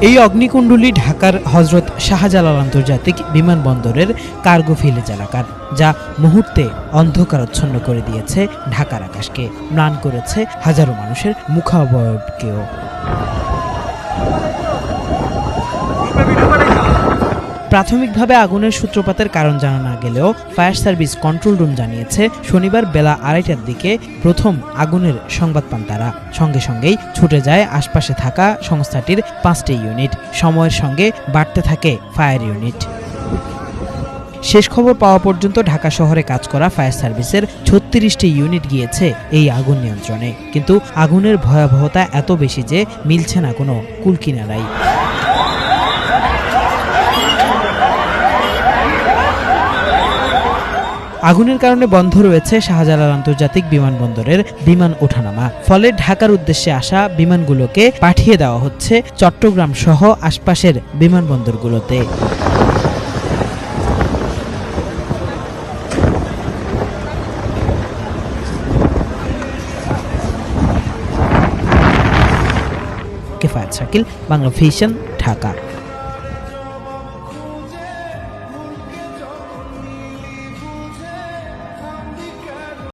এই অগ্নিকুণ্ডলী ঢাকার হযরত শাহজালাল আন্তর্জাতিক বিমানবন্দরের কার্গো ভিলেজ এলাকার, যা মুহূর্তে অন্ধকারাচ্ছন্ন করে দিয়েছে ঢাকার আকাশকে, ম্লান করেছে হাজারো মানুষের মুখাবয়বকেও। প্রাথমিকভাবে আগুনের সূত্রপাতের কারণ জানা না গেলেও ফায়ার সার্ভিস কন্ট্রোল রুম জানিয়েছে, শনিবার বেলা 2:30টার দিকে প্রথম আগুনের সংবাদ পান তারা। সঙ্গে সঙ্গেই ছুটে যায় আশপাশে থাকা সংস্থাটির 5টি ইউনিট। সময়ের সঙ্গে বাড়তে থাকে ফায়ার ইউনিট। শেষ খবর পাওয়া পর্যন্ত ঢাকা শহরে কাজ করা ফায়ার সার্ভিসের 36টি ইউনিট গিয়েছে এই আগুন নিয়ন্ত্রণে। কিন্তু আগুনের ভয়াবহতা এত বেশি যে মিলছে না কোনো কুলকিনারাই। আগুনের কারণে বন্ধ রয়েছে শাহজালাল আন্তর্জাতিক বিমানবন্দরের বিমান ওঠানামা। ফলে ঢাকার উদ্দেশ্যে আসা বিমানগুলোকে পাঠিয়ে দেওয়া হচ্ছে চট্টগ্রাম সহ আশপাশের বিমানবন্দরগুলোতে। কেফায়েত শাকিল, বাংলা ভিশন, ঢাকা।